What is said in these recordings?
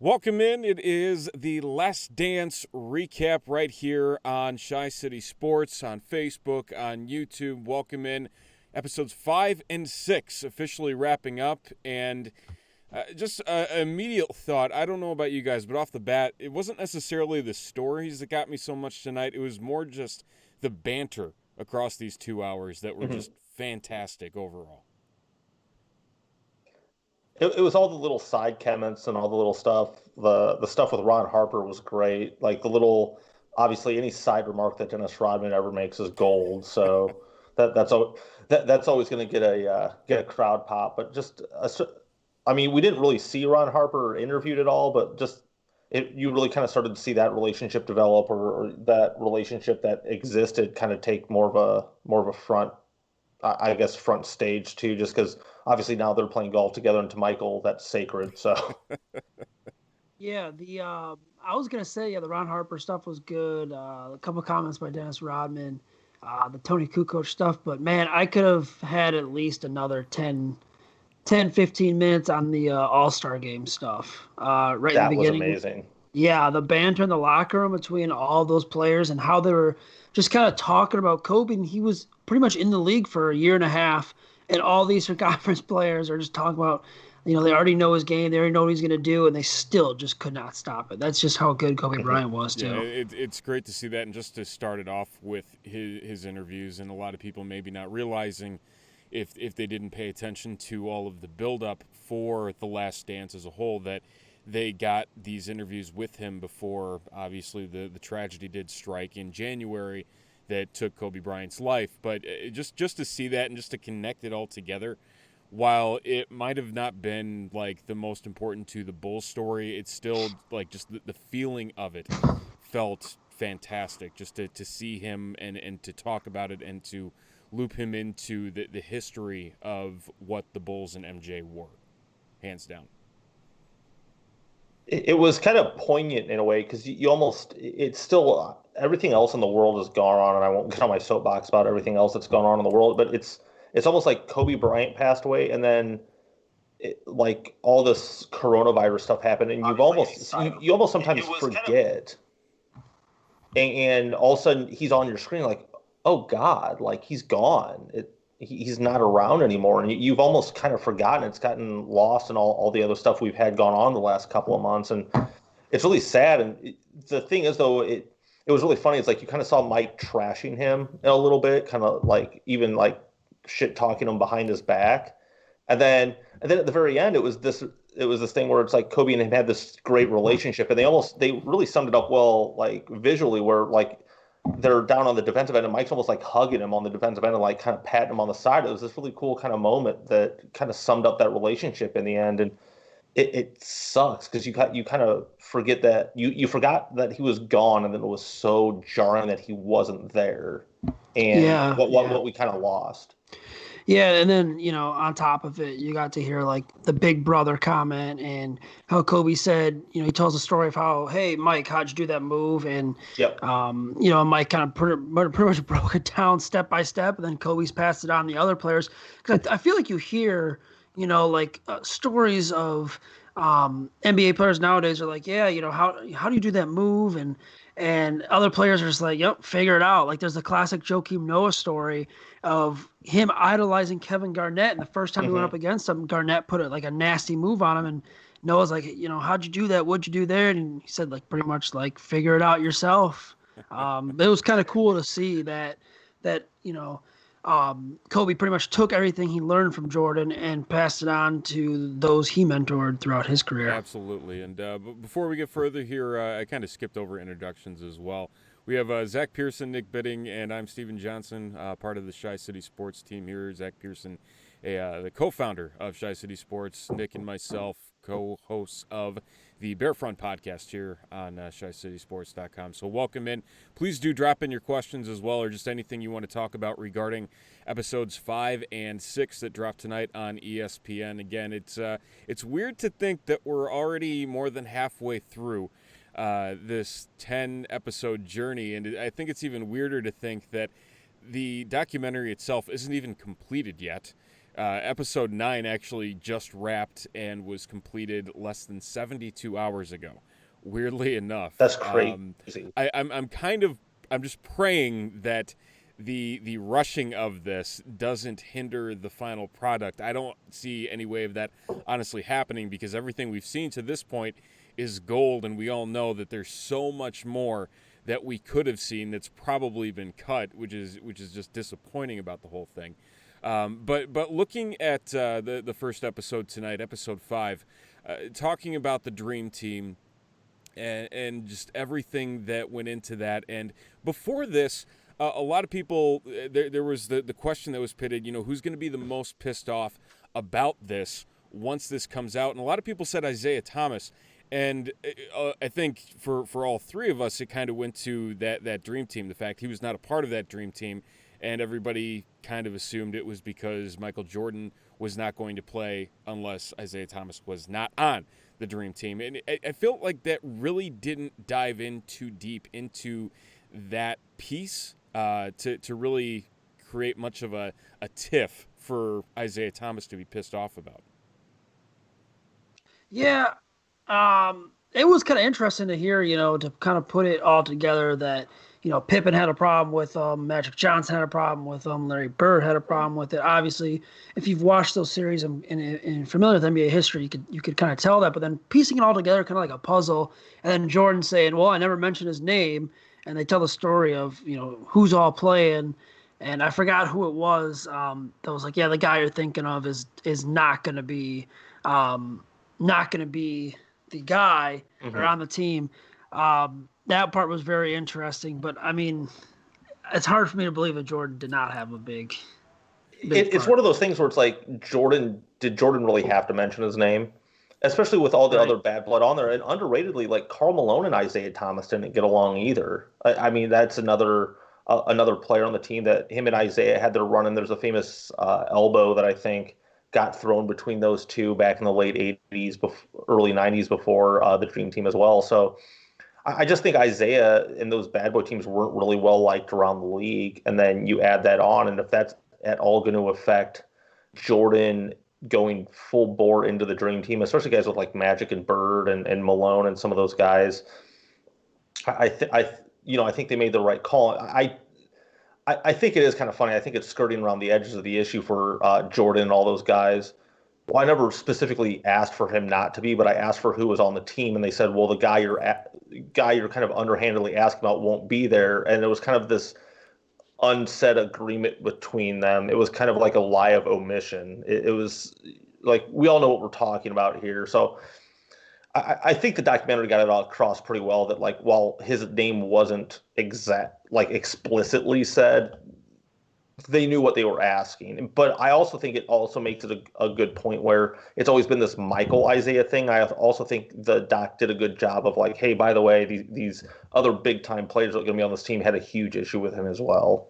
Welcome in. It is the Last Dance recap right here on Shy City Sports, on Facebook, on YouTube. Welcome in. Episodes 5 and 6 officially wrapping up. And just an immediate thought, I don't know about you guys, but off the bat, it wasn't necessarily the stories that got me so much tonight. It was more just the banter across these 2 hours that were just fantastic overall. It was all the little side comments and all the little stuff. The stuff with Ron Harper was great. Like the little, obviously, any side remark that Dennis Rodman ever makes is gold. So that's always going to get a crowd pop. But I mean, we didn't really see Ron Harper interviewed at all, but you really kind of started to see that relationship develop, or that relationship that existed kind of take more of a front, I guess, front stage too, just because obviously now they're playing golf together, and to Michael, that's sacred. So Yeah, the I was gonna say, the Ron Harper stuff was good. A couple of comments by Dennis Rodman, the Tony Kukoc stuff, but man, I could have had at least another 15 minutes on the All-Star game stuff. Right in the that was beginning. amazing. Yeah, the banter in the locker room between all those players and how they were just kind of talking about Kobe, and he was pretty much in the league for a year and a half, and all these conference players are just talking about, they already know his game, they already know what he's going to do, and they still just could not stop it. That's just how good Kobe Bryant was, too. Yeah, it's great to see that, and just to start it off with his interviews, and a lot of people maybe not realizing, if they didn't pay attention to all of the buildup for The Last Dance as a whole, that they got these interviews with him before, obviously, the tragedy did strike in January that took Kobe Bryant's life. But just to see that and just to connect it all together, while it might have not been, like, the most important to the Bulls story, it's still, like, just the feeling of it felt fantastic, just to see him and to talk about it and to loop him into the history of what the Bulls and MJ were, hands down. It was kind of poignant in a way, because you almost, it's still, everything else in the world has gone on, and I won't get on my soapbox about everything else that's gone on in the world, but it's almost like Kobe Bryant passed away, and then like all this coronavirus stuff happened, and you almost sometimes forget, and all of a sudden he's on your screen, like, oh God, like he's gone. He's not around anymore, and you've almost kind of forgotten. It's gotten lost in all the other stuff we've had gone on the last couple of months, and it's really sad. And the thing is, though, it was really funny. It's like you kind of saw Mike trashing him a little bit, kind of like even like shit talking him behind his back, and then at the very end, it was this thing where it's like Kobe and him had this great relationship, and they really summed it up well, like visually, where like they're down on the defensive end, and Mike's almost like hugging him on the defensive end and like kind of patting him on the side. It was this really cool kind of moment that kind of summed up that relationship in the end. And it sucks because you kind of forget that you forgot that he was gone, and then it was so jarring that he wasn't there, and what we kind of lost. Yeah, and then, on top of it, you got to hear like the big brother comment and how Kobe said, he tells a story of how, hey, Mike, how'd you do that move? And, Yep. Mike kind of pretty much broke it down step by step, and then Kobe's passed it on to the other players. Because I feel like you hear, stories of NBA players nowadays are like, yeah, how do you do that move? And other players are just like, yep, figure it out. Like there's the classic Joakim Noah story of him idolizing Kevin Garnett, and the first time he went up against him, Garnett put a nasty move on him, and Noah's like, how'd you do that? What'd you do there? And he said, like, pretty much like, figure it out yourself. It was kind of cool to see that Kobe pretty much took everything he learned from Jordan and passed it on to those he mentored throughout his career. Absolutely. And before we get further here, I kind of skipped over introductions as well. We have Zach Pearson, Nick Bidding, and I'm Steven Johnson, part of the Shy City Sports team here. Zach Pearson, the co-founder of Shy City Sports. Nick and myself, co-hosts of the Bearfront podcast here on ShyCitySports.com. So welcome in. Please do drop in your questions as well, or just anything you want to talk about regarding episodes 5 and 6 that dropped tonight on ESPN. Again, it's weird to think that we're already more than halfway through this 10-episode journey, and I think it's even weirder to think that the documentary itself isn't even completed yet. Episode 9 actually just wrapped and was completed less than 72 hours ago. Weirdly enough, That's crazy. I'm just praying that the rushing of this doesn't hinder the final product. I don't see any way of that honestly happening, because everything we've seen to this point is gold, and we all know that there's so much more that we could have seen that's probably been cut, which is just disappointing about the whole thing. But looking at the first episode tonight, episode 5, talking about the Dream Team and just everything that went into that. And before this, a lot of people, there was the question that was pitted, who's going to be the most pissed off about this once this comes out? And a lot of people said Isaiah Thomas. And I think for all three of us, it kind of went to that Dream Team, the fact he was not a part of that Dream Team. And everybody kind of assumed it was because Michael Jordan was not going to play unless Isaiah Thomas was not on the Dream Team. And I felt like that really didn't dive in too deep into that piece to really create much of a tiff for Isaiah Thomas to be pissed off about. Yeah, it was kind of interesting to hear, to kind of put it all together that, Pippen had a problem with them, Magic Johnson had a problem with them, Larry Bird had a problem with it. Obviously, if you've watched those series and familiar with NBA history, you could kind of tell that. But then piecing it all together, kind of like a puzzle, and then Jordan saying, "Well, I never mentioned his name," and they tell the story of who's all playing, and I forgot who it was. That was like, yeah, the guy you're thinking of is not going to be the guy or on the team. That part was very interesting, but I mean, it's hard for me to believe that Jordan did not have a big It's one of those things where it's like, did Jordan really have to mention his name? Especially with all the other bad blood on there. And underratedly, like Karl Malone and Isaiah Thomas didn't get along either. I mean, that's another player on the team that him and Isaiah had their run, and there's a famous elbow that I think got thrown between those two back in the late 80s, early 90s before the Dream Team as well. So I just think Isaiah and those bad boy teams weren't really well liked around the league. And then you add that on, and if that's at all going to affect Jordan going full bore into the Dream Team, especially guys with like Magic and Bird and Malone and some of those guys, I think they made the right call. I think it is kind of funny. I think it's skirting around the edges of the issue for Jordan and all those guys. Well, I never specifically asked for him not to be, but I asked for who was on the team, and they said, "Well, the guy you're kind of underhandedly asking about won't be there." And it was kind of this unsaid agreement between them. It was kind of like a lie of omission. It was like, we all know what we're talking about here. So I think the documentary got it all across pretty well that, like, while his name wasn't explicitly said, they knew what they were asking. But I also think it also makes it a good point where it's always been this Michael Isaiah thing. I also think the doc did a good job of like, hey, by the way, these other big time players that are going to be on this team had a huge issue with him as well.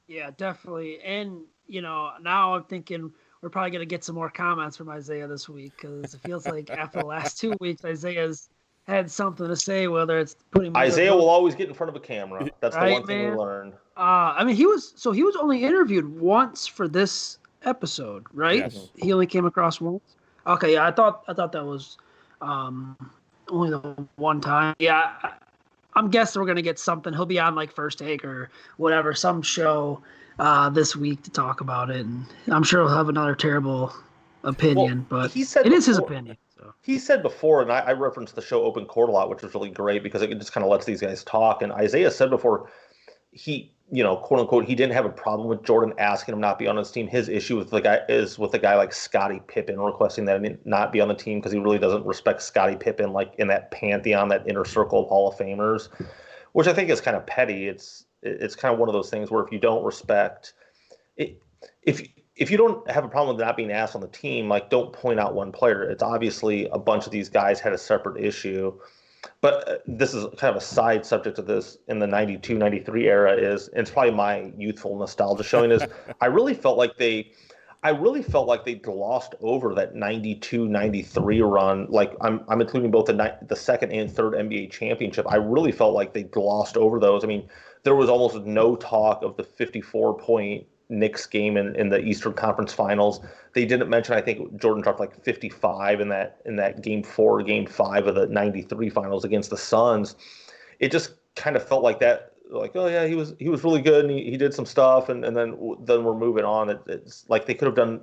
Yeah, definitely. And, now I'm thinking we're probably going to get some more comments from Isaiah this week, because it feels like after the last 2 weeks, Isaiah's had something to say, whether it's putting Isaiah will always get in front of a camera. That's the one thing we learned. I mean, he was only interviewed once for this episode, right? Yes. He only came across once. Okay, yeah, I thought that was only the one time. Yeah, I'm guessing we're gonna get something. He'll be on like First Take or whatever, some show this week to talk about it, and I'm sure he'll have another terrible opinion, but it is his opinion. So. He said before, and I referenced the show Open Court a lot, which was really great because it just kind of lets these guys talk. And Isaiah said before, he, quote unquote, he didn't have a problem with Jordan asking him not be on his team. His issue with the guy like Scottie Pippen requesting that he not be on the team because he really doesn't respect Scottie Pippen like in that pantheon, that inner circle of Hall of Famers, which I think is kind of petty. It's kind of one of those things where if you don't respect it, if you don't have a problem with not being asked on the team, like, don't point out one player. It's obviously a bunch of these guys had a separate issue. But this is kind of a side subject of this in the 92, 93 era and it's probably my youthful nostalgia showing is I really felt like they glossed over that 92, 93 run. Like I'm including both the second and third NBA championship. I really felt like they glossed over those. I mean, there was almost no talk of the 54-point Knicks game in the Eastern Conference Finals. They didn't mention, I think Jordan dropped like 55 in that game 5 of the 93 finals against the Suns. It just kind of felt like that, like, oh yeah, he was really good and he did some stuff, and then we're moving on. It's like they could have done.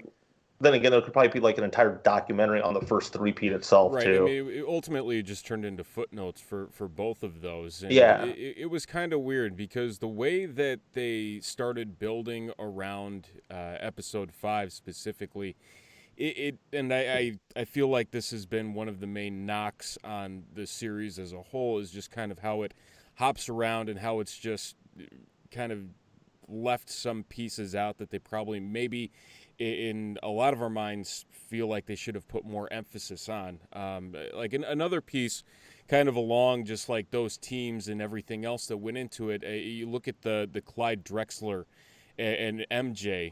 Then again, there could probably be like an entire documentary on the first three-peat itself Right. I too. mean, ultimately, it just turned into footnotes for both of those, and Yeah. it was kind of weird because the way that they started building around episode 5 specifically, and I feel like this has been one of the main knocks on the series as a whole, is just kind of how it hops around and how it's just kind of left some pieces out that they probably maybe in a lot of our minds feel like they should have put more emphasis on. Like another piece kind of along just like those teams and everything else that went into it. You look at the Clyde Drexler and MJ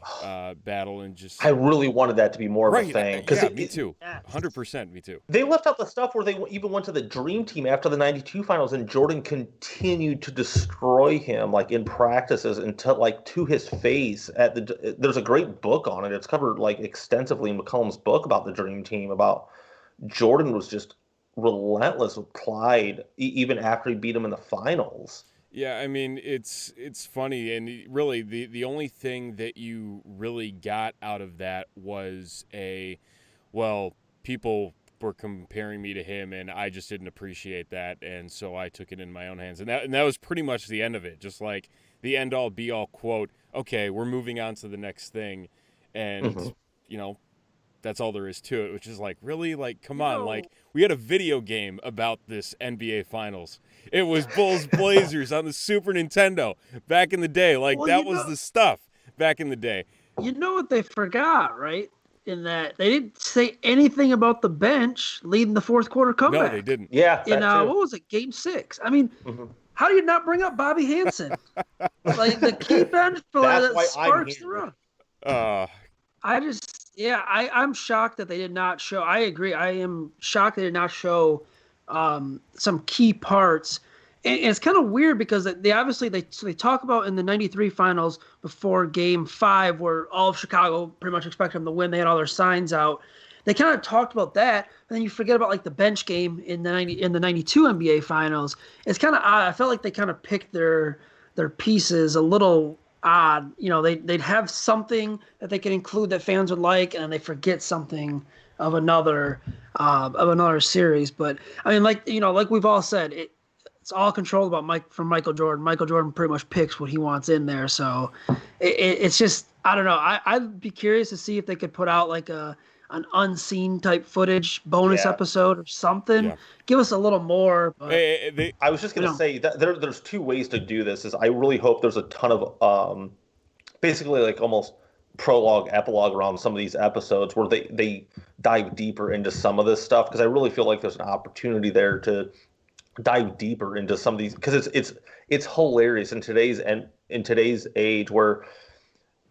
battle, and just I really wanted that to be more of a right. thing because Yeah, me too. Yes. 100% me too. they left out the stuff where they even went to the Dream Team after the '92 finals, and Jordan continued to destroy him like in practices until like to his face. There's a great book on it. It's covered like extensively in McCollum's book about the Dream Team. About Jordan was just relentless with Clyde even after he beat him in the finals. Yeah, I mean it's funny, and really the only thing that you really got out of that was well, people were comparing me to him, and I just didn't appreciate that, and so I took it in my own hands, and that was pretty much the end of it. Just like the end all be all quote. Okay, we're moving on to the next thing, and Hmm. you know that's all there is to it, which is like, really, like, come You on, know, like, we had a video game about this NBA Finals. It was Bulls Blazers on the Super Nintendo back in the day. Like, well, that was the stuff back in the day. you know what they forgot, right? In that they didn't say anything about the bench leading the fourth quarter No, they comeback. didn't. Yeah, In that too. what was it, Game 6? I mean, Hmm. how do you not bring up Bobby Hansen, like the key bench player That's that why I'm sparks the here. run? Uh, I'm shocked that they did not show. I agree. I am shocked they did not show some key parts. And it's kind of weird because they obviously they talk about in the '93 finals before Game 5, where all of Chicago pretty much expected them to win. They had all their signs out. They kind of talked about that, and then you forget about like the bench game in the '92 NBA finals. It's kind of odd. I felt like they kind of picked their pieces a little odd. You know, they'd have something that they could include that fans would like, and they forget something of another series. But I mean, like, you know, like we've all said, it's all controlled from Michael Jordan. Michael Jordan pretty much picks what he wants in there. So it's just, I don't know. I'd be curious to see if they could put out like an unseen type footage bonus Yeah. episode or something. yeah. Give us a little more. But I was just gonna say that there's two ways to do this. Is I really hope there's a ton of basically like almost prologue, epilogue around some of these episodes where they dive deeper into some of this stuff, because I really feel like there's an opportunity there to dive deeper into some of these, because it's hilarious in today's age where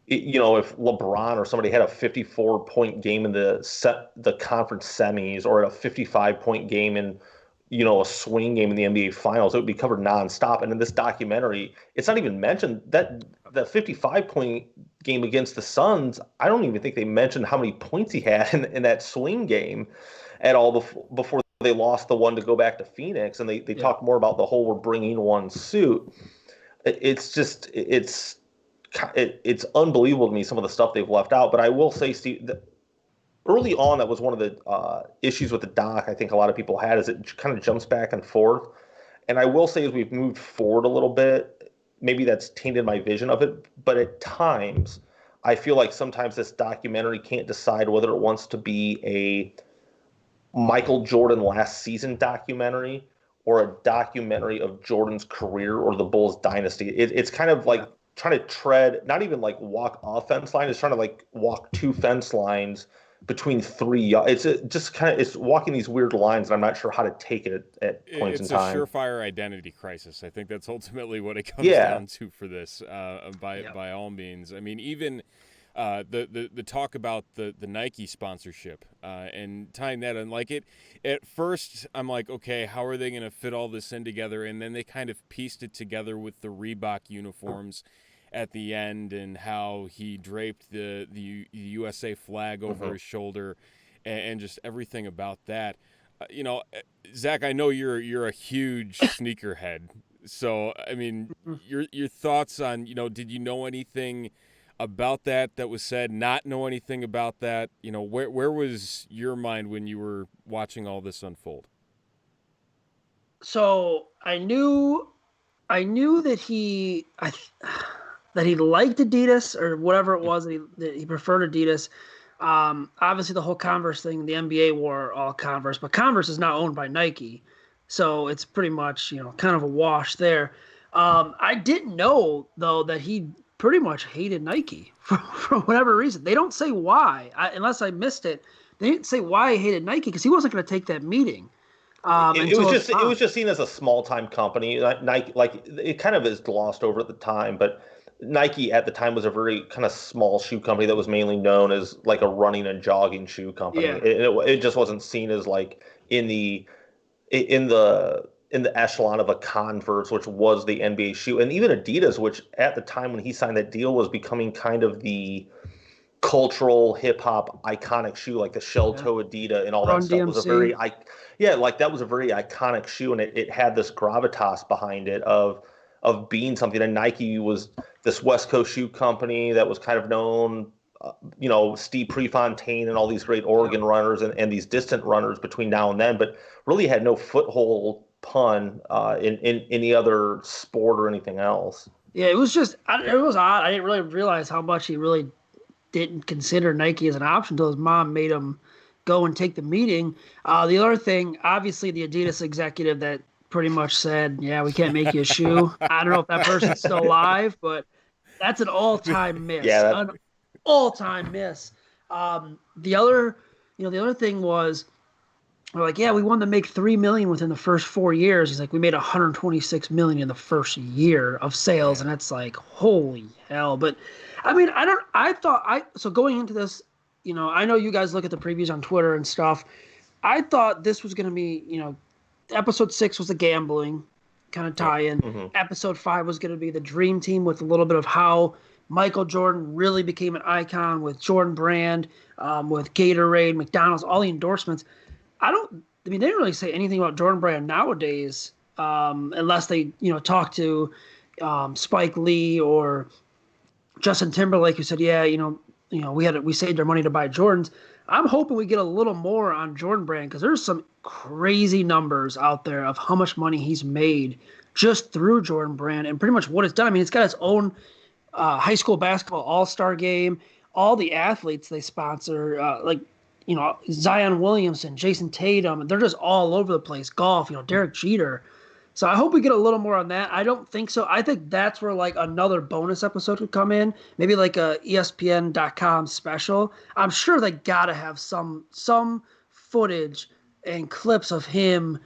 if LeBron or somebody had a 54-point game in the conference semis, or a 55-point game in a swing game in the NBA Finals, it would be covered nonstop. And in this documentary, it's not even mentioned that the 55-point game against the Suns. I don't even think they mentioned how many points he had in that swing game at all before they lost the one to go back to Phoenix. And they talk more about the whole we're bringing one suit. It's unbelievable to me, some of the stuff they've left out. But I will say, Steve, early on, that was one of the issues with the doc I think a lot of people had, is it kind of jumps back and forth. And I will say, as we've moved forward a little bit, maybe that's tainted my vision of it. But at times, I feel like sometimes this documentary can't decide whether it wants to be a Michael Jordan last season documentary or a documentary of Jordan's career or the Bulls dynasty. It's kind of like trying to tread, not even like walk a fence line, it's trying to like walk two fence lines between three. It's walking these weird lines, and I'm not sure how to take it at points in It's a time. surefire identity crisis. I think that's ultimately what it comes Yeah. down to for this. By all means, I mean, even the talk about the Nike sponsorship and tying that in, like, it at first I'm like, okay, how are they going to fit all this in together? And then they kind of pieced it together with the Reebok uniforms, at the end, and how he draped the USA flag over his shoulder, and just everything about that. Zach, I know you're a huge sneakerhead, so I mean, your thoughts on, did you know anything about that was said? Not know anything about that? Where was your mind when you were watching all this unfold? So I knew that that he liked Adidas or whatever it was that he preferred Adidas. Obviously, the whole Converse thing, the NBA wore all Converse, but Converse is now owned by Nike, so it's pretty much kind of a wash there. I didn't know though that he pretty much hated Nike for whatever reason. They don't say why, unless I missed it. They didn't say why he hated Nike because he wasn't going to take that meeting. It was just seen as a small time company. Nike, like it kind of is glossed over at the time, but Nike at the time was a very kind of small shoe company that was mainly known as like a running and jogging shoe company. Yeah. It just wasn't seen as like in the echelon of a Converse, which was the NBA shoe, and even Adidas, which at the time when he signed that deal was becoming kind of the cultural hip hop iconic shoe, like the shell toe Adidas and all Run that stuff DMC. was that was a very iconic shoe, and it had this gravitas behind it of being something. And Nike was this West Coast shoe company that was kind of known, Steve Prefontaine and all these great Oregon runners and these distant runners between now and then, but really had no foothold in any other sport or anything else. Yeah, it was odd. I didn't really realize how much he really didn't consider Nike as an option until his mom made him go and take the meeting. The other thing, obviously, the Adidas executive that pretty much said, "Yeah, we can't make you a shoe." I don't know if that person's still alive, but that's an all-time miss. Yeah, An all-time miss. The other thing was, we're like, yeah, we wanted to make $3 million within the first 4 years. He's like, we made $126 million in the first year of sales, and that's like, holy hell. But I mean, so going into this, I know you guys look at the previews on Twitter and stuff. I thought this was going to be, episode 6 was the gambling kind of tie-in. Mm-hmm. Episode 5 was going to be the dream team with a little bit of how Michael Jordan really became an icon with Jordan Brand, with Gatorade, McDonald's, all the endorsements. They didn't really say anything about Jordan Brand nowadays, unless they, talk to Spike Lee or Justin Timberlake, who said, yeah, we saved our money to buy Jordans. I'm hoping we get a little more on Jordan Brand because there's some crazy numbers out there of how much money he's made just through Jordan Brand and pretty much what it's done. I mean, it's got its own high school basketball all-star game. All the athletes they sponsor, Zion Williamson, Jason Tatum, they're just all over the place. Golf, Derek Jeter. So I hope we get a little more on that. I don't think so. I think that's where like another bonus episode could come in, maybe like a ESPN.com special. I'm sure they gotta have some footage and clips of him,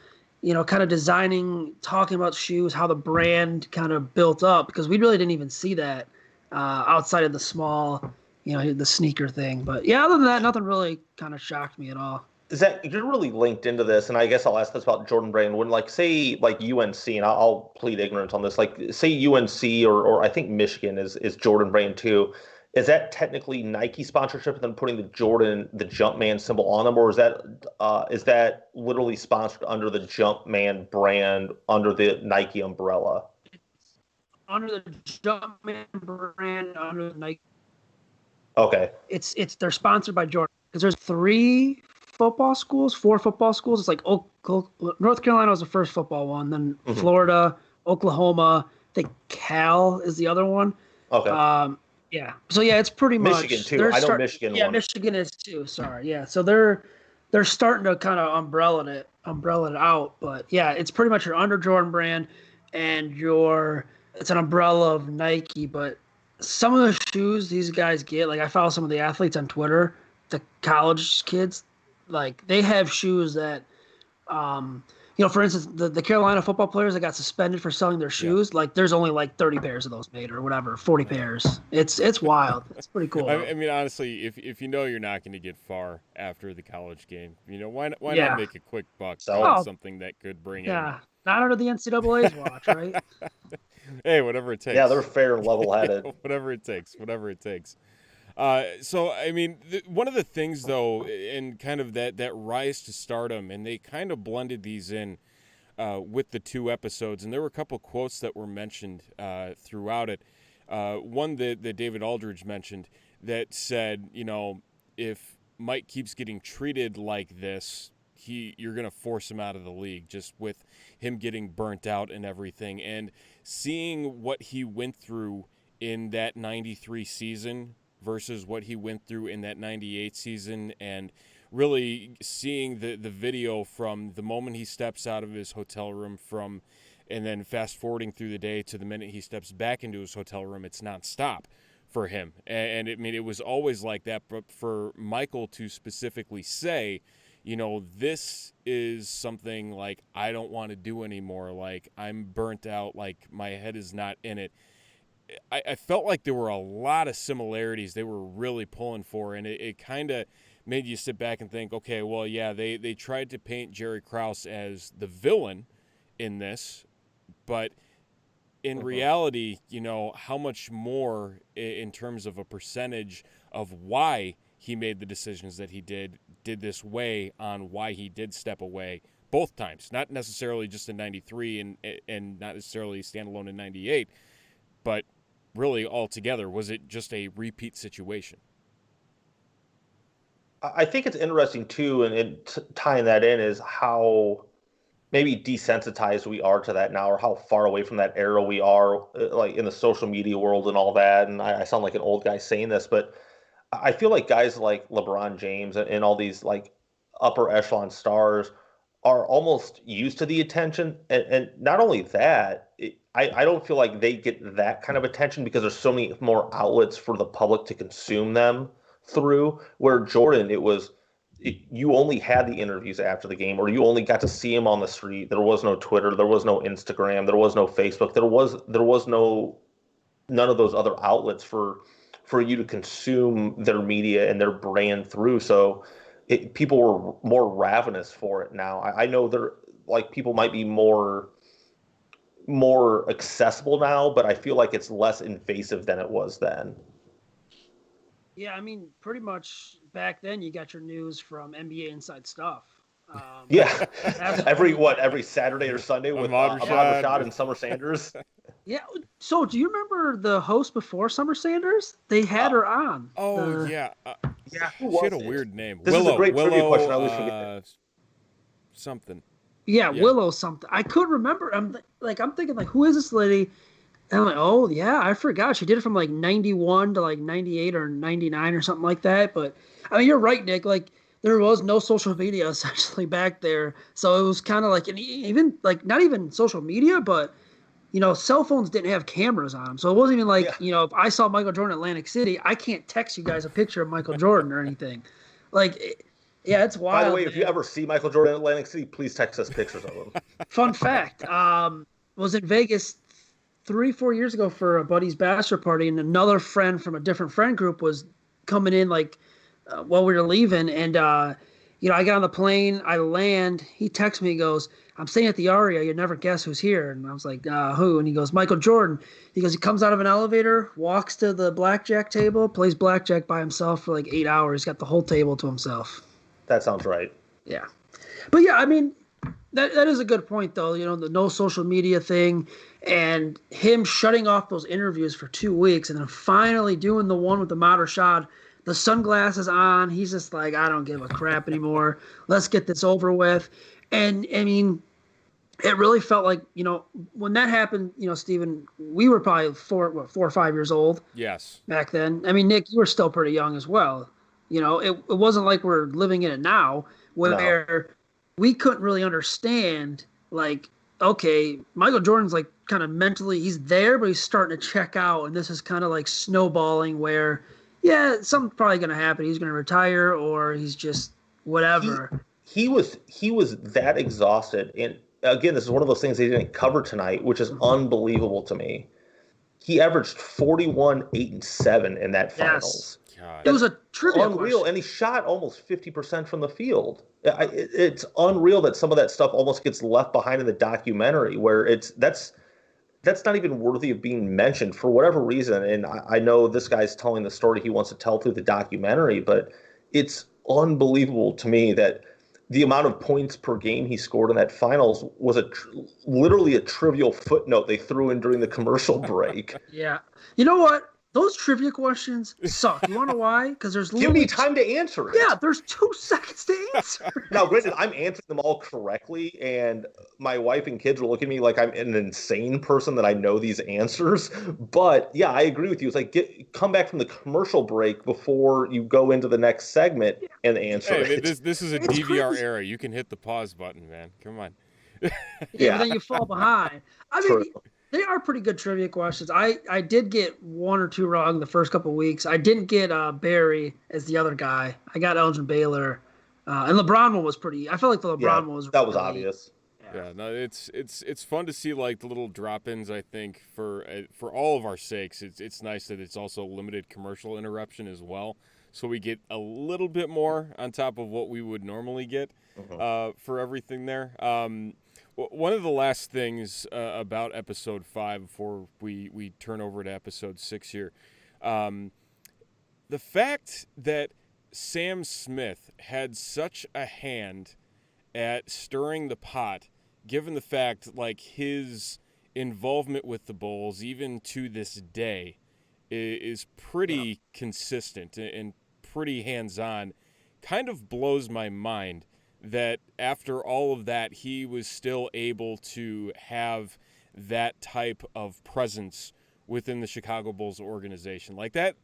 kind of designing, talking about shoes, how the brand kind of built up, because we really didn't even see that outside of the small, the sneaker thing. But yeah, other than that, nothing really kind of shocked me at all. Zach, you're really linked into this, and I guess I'll ask this about Jordan Brand. When, say, UNC, and I'll plead ignorance on this, say UNC or I think Michigan is Jordan Brand too. Is that technically Nike sponsorship and then putting the Jumpman symbol on them, or is that literally sponsored under the Jumpman brand under the Nike umbrella? Under the Jumpman brand, under the Nike. Okay. They're sponsored by Jordan because there's 4 football schools. It's like North Carolina was the first football one, then Florida, Oklahoma. I think Cal is the other one. Okay. Yeah. So yeah, it's pretty much Michigan too. I know Michigan. Yeah, Michigan is too. Sorry. Yeah. So they're starting to kind of umbrella it out. But yeah, it's pretty much your under Jordan Brand, and it's an umbrella of Nike. But some of the shoes these guys get, like I follow some of the athletes on Twitter, the college kids. Like they have shoes that, for instance, the Carolina football players that got suspended for selling their shoes. Yeah. Like there's only like 30 pairs of those made or whatever, 40 pairs. It's wild. It's pretty cool. I mean, honestly, if you're not going to get far after the college game, why not make a quick buck on something that could bring in Not under the NCAA's watch, right? Hey, whatever it takes. Yeah, they're fair and level-headed. Whatever it takes. Whatever it takes. So I mean, one of the things though, and kind of that rise to stardom, and they kind of blended these in with the 2 episodes, and there were a couple quotes that were mentioned throughout it. One that David Aldridge mentioned that said, if Mike keeps getting treated like this, you're going to force him out of the league, just with him getting burnt out and everything. And seeing what he went through in that 93 season versus what he went through in that 98 season, and really seeing the video from the moment he steps out of his hotel room and then fast forwarding through the day to the minute he steps back into his hotel room, it's nonstop for him. And I mean, it was always like that. But for Michael to specifically say, this is something like I don't want to do anymore. Like, I'm burnt out. Like, my head is not in it. I felt like there were a lot of similarities they were really pulling for. And it kind of made you sit back and think, okay, well, yeah, they tried to paint Jerry Krause as the villain in this. But in reality, how much more in terms of a percentage of why he made the decisions that he did this way on why he did step away both times, not necessarily just in 93 and not necessarily standalone in 98, but really altogether. Was it just a repeat situation? I think it's interesting too, and tying that in is how maybe desensitized we are to that now, or how far away from that era we are, like in the social media world and all that. And I sound like an old guy saying this, but I feel like guys like LeBron James and all these like upper echelon stars are almost used to the attention. And not only that, I don't feel like they get that kind of attention because there's so many more outlets for the public to consume them through. Where Jordan, you only had the interviews after the game, or you only got to see him on the street. There was no Twitter, there was no Instagram, there was no Facebook, there was no none of those other outlets for you to consume their media and their brand through. So people were more ravenous for it now. I know they're like people might be more accessible now, but I feel like it's less invasive than it was then. Yeah, I mean, pretty much back then you got your news from NBA Inside Stuff. Yeah, every Saturday or Sunday with Ahmad Rashad and Summer Sanders. Yeah. So, do you remember the host before Summer Sanders? They had her on. Yeah. Yeah, she had a weird name. This is a great trivia question. I always forget. Something. Yeah, Willow something. I couldn't remember. I'm thinking like, who is this lady? And I'm like, oh yeah, I forgot. She did it from like 91 to like 98 or 99 or something like that. But I mean, you're right, Nick. Like, there was no social media essentially back there, so it was kind of like, and even like not even social media, but cell phones didn't have cameras on them, so it wasn't even like if I saw Michael Jordan in Atlantic City, I can't text you guys a picture of Michael Jordan or anything. Like, it's wild. By the way, if you ever see Michael Jordan in Atlantic City, please text us pictures of him. Fun fact: was in Vegas 3-4 years ago for a buddy's bachelor party, and another friend from a different friend group was coming in like while we were leaving, and I got on the plane, I land, he texts me, he goes, I'm staying at the Aria, you'd never guess who's here. And I was like, who? And he goes, Michael Jordan. He goes, he comes out of an elevator, walks to the blackjack table, plays blackjack by himself for like 8 hours, got the whole table to himself. That sounds right. Yeah. But yeah, I mean, that is a good point, though. The no social media thing and him shutting off those interviews for 2 weeks and then finally doing the one with the Ahmad Rashad, the sunglasses on. He's just like, I don't give a crap anymore. Let's get this over with. And I mean, it really felt like, when that happened, Steven, we were probably 4 or 5 years old. Yes. Back then. I mean, Nick, you were still pretty young as well. It wasn't like we're living in it now where we couldn't really understand, like, okay, Michael Jordan's like kind of mentally, he's there, but he's starting to check out. And this is kind of like snowballing where, yeah, something's probably going to happen. He's going to retire or he's just whatever. He was that exhausted. And again, this is one of those things they didn't cover tonight, which is unbelievable to me. he averaged 41, 8, and 7 in that finals. God. It was a trivia Unreal, question. and he shot almost 50% from the field. It's unreal that some of that stuff almost gets left behind in the documentary, where that's not even worthy of being mentioned for whatever reason. And I know this guy's telling the story he wants to tell through the documentary, but it's unbelievable to me that the amount of points per game he scored in that finals was literally a trivial footnote they threw in during the commercial break. Yeah. You know what? Those trivia questions suck. You want to know why? Because there's Give me time to answer it. Yeah, there's 2 seconds to answer. Now, granted, I'm answering them all correctly, and my wife and kids will look at me like I'm an insane person that I know these answers. But yeah, I agree with you. It's like come back from the commercial break before you go into the next segment and answer it. This is a DVR era. You can hit the pause button, man. Come on. Yeah, but then you fall behind. I mean, True. they are pretty good trivia questions. I did get 1 or 2 wrong the first couple of weeks. I didn't get Barry as the other guy. I got Elgin Baylor. And LeBron one was pretty. I felt like the LeBron one was that was really obvious. Yeah, no, it's fun to see like the little drop-ins. I think for all of our sakes, it's nice that it's also limited commercial interruption as well, so we get a little bit more on top of what we would normally get for everything there. One of the last things about episode 5 before we turn over to episode 6 here, the fact that Sam Smith had such a hand at stirring the pot, given the fact like his involvement with the Bulls even to this day is pretty consistent and pretty hands-on, kind of blows my mind that after all of that, he was still able to have that type of presence within the Chicago Bulls organization. Like that,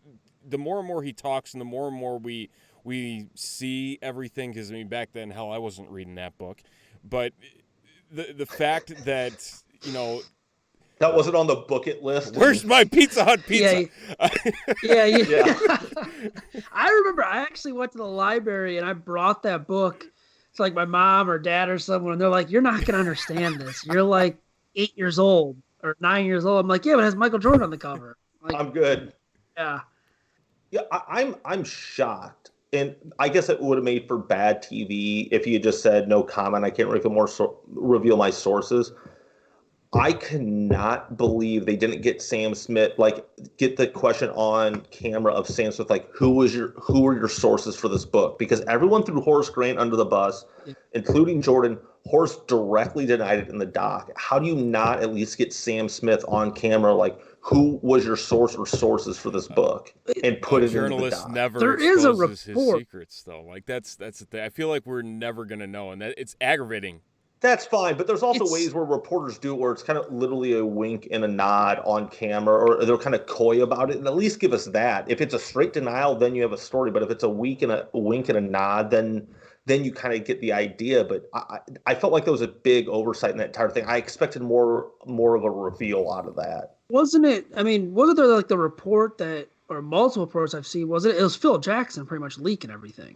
the more and more he talks and the more we see everything, because I mean, back then, hell, I wasn't reading that book, but the fact that, you know, that wasn't on the bucket list. Where's my Pizza Hut pizza? Yeah. I remember I actually went to the library and I brought that book to like my mom or dad or someone, and they're like, "You're not gonna understand this. You're like 8 years old or 9 years old." I'm like, "Yeah, but it has Michael Jordan on the cover." Like, I'm good. Yeah. Yeah, I'm shocked, and I guess it would have made for bad TV if you had just said no comment. I can't reveal my sources. I cannot believe they didn't get Sam Smith, like get the question on camera of Sam Smith, like who are your sources for this book? Because everyone threw Horace Grant under the bus, including Jordan. Horace directly denied it in the doc. How do you not at least get Sam Smith on camera, like who was your source or sources for this book, and put it in the doc? Journalist never there is a exposes his report. secrets, though. Like that's the thing. I feel like we're never gonna know, and that it's aggravating. That's fine, but there's also ways where reporters do it where it's kind of literally a wink and a nod on camera, or they're kind of coy about it, and at least give us that. If it's a straight denial, then you have a story. But if it's a wink and a nod, then you kind of get the idea. But I felt like there was a big oversight in that entire thing. I expected more of a reveal out of that. Wasn't it? I mean, wasn't there like the report that, or multiple reports I've seen? Wasn't it? It was Phil Jackson pretty much leaking everything.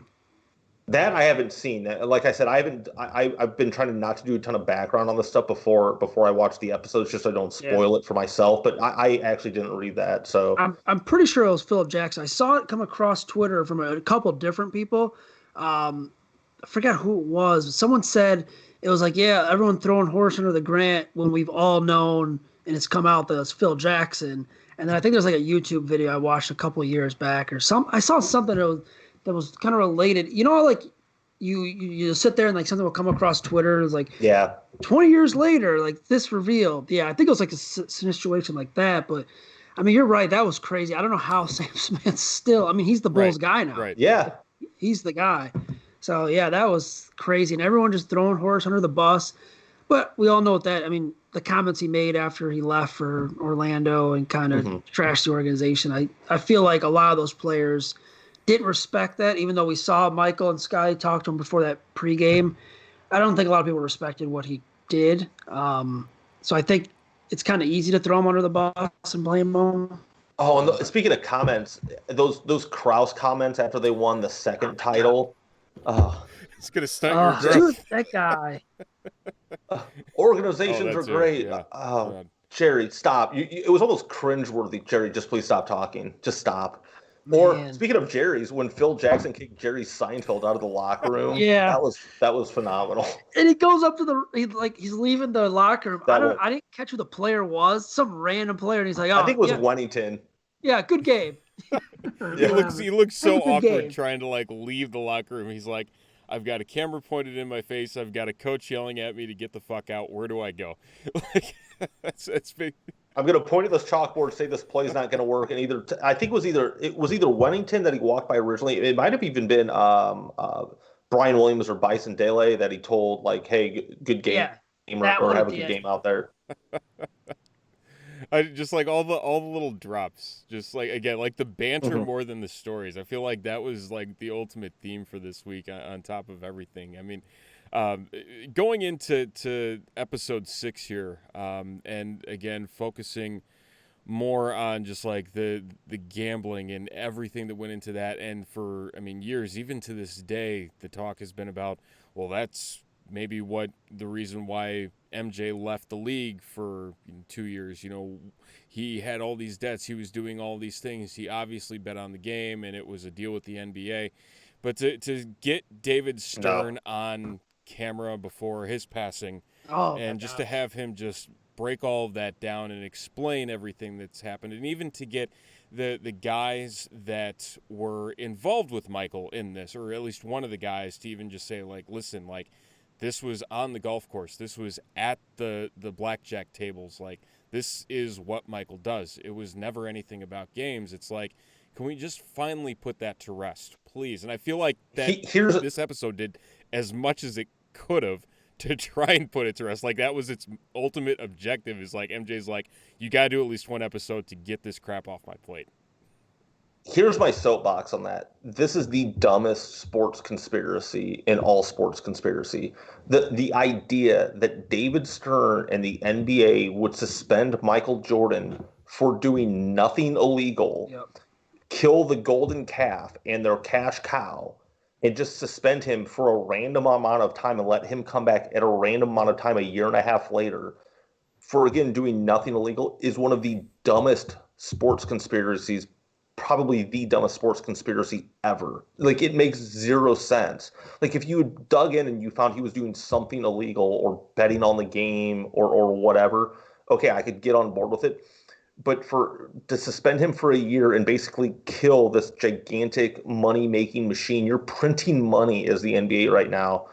That I haven't seen. Like I said, I've been trying not to do a ton of background on this stuff before I watch the episodes, just so I don't spoil it for myself. But I actually didn't read that. So I'm pretty sure it was Philip Jackson. I saw it come across Twitter from a couple different people. I forgot who it was. Someone said it was like, yeah, everyone throwing Horace under the Grant when we've all known, and it's come out that it's Phil Jackson. And then I think there's like a YouTube video I watched a couple of years back, or I saw something that was kind of related. You know, like you sit there and like something will come across Twitter. It's like, 20 years later, like this revealed. Yeah, I think it was like a situation like that. But I mean, you're right. That was crazy. I don't know how Sam Smith's still. I mean, he's the Bulls guy now. Right. Yeah. He's the guy. So yeah, that was crazy. And everyone just throwing Horace under the bus. But we all know what that. I mean, the comments he made after he left for Orlando and kind of trashed the organization. I feel like a lot of those players didn't respect that, even though we saw Michael and Scotty talk to him before that pregame. I don't think a lot of people respected what he did. So I think it's kind of easy to throw him under the bus and blame him. Oh, and speaking of comments, those Krause comments after they won the second title. It's gonna stunt your growth. Dude, that guy. Organizations are that's it, great. yeah. Jerry, stop. It was almost cringeworthy. Jerry, just please stop talking. Just stop. Or Man. speaking of Jerry's, when Phil Jackson kicked Jerry Seinfeld out of the locker room, Yeah. that was phenomenal. And he goes up to he's leaving the locker room. That one, I didn't catch who the player was. Some random player, and he's like, I "Oh think it was yeah, Wennington. yeah, good game." He Yeah. looks so Have a good awkward game. trying to like leave the locker room. He's like, I've got a camera pointed in my face. I've got a coach yelling at me to get the fuck out. Where do I go? Like, that's big. I'm gonna point at this chalkboard, say this play's not gonna work, and I think it was either Wennington that he walked by originally. It might have even been Brian Williams or Bison Dele that he told like, "Hey, good game, Yeah, that or one have at a the good end. game out there." I just like all the little drops. Just like again, like the banter Mhm. more than the stories. I feel like that was like the ultimate theme for this week on top of everything. I mean, um, going into episode 6 here, and again focusing more on just like the gambling and everything that went into that. And for I mean years, even to this day, the talk has been about, well, that's maybe what the reason why MJ left the league for 2 years. He had all these debts, he was doing all these things, he obviously bet on the game, and it was a deal with the NBA. But to get David No. Stern on camera before his passing, Oh, and just to have him just break all of that down and explain everything that's happened, and even to get the guys that were involved with Michael in this, or at least one of the guys, to even just say like, listen, like this was on the golf course, this was at the blackjack tables, like this is what Michael does. It was never anything about games. It's like, can we just finally put that to rest, please? And I feel like that Here's this episode did as much as it could have to try and put it to rest. Like that was its ultimate objective. Is like MJ's like, you gotta do at least one episode to get this crap off my plate. Here's my soapbox on that. This is the dumbest sports conspiracy in all sports conspiracy. The idea that David Stern and the NBA would suspend Michael Jordan for doing nothing illegal, yep. kill the golden calf and their cash cow, and just suspend him for a random amount of time and let him come back at a random amount of time a year and a half later for, again, doing nothing illegal is one of the dumbest sports conspiracies, probably the dumbest sports conspiracy ever. Like, it makes zero sense. Like, if you dug in and you found he was doing something illegal or betting on the game or whatever, okay, I could get on board with it. But to suspend him for a year and basically kill this gigantic money making machine, you're printing money as the NBA right now.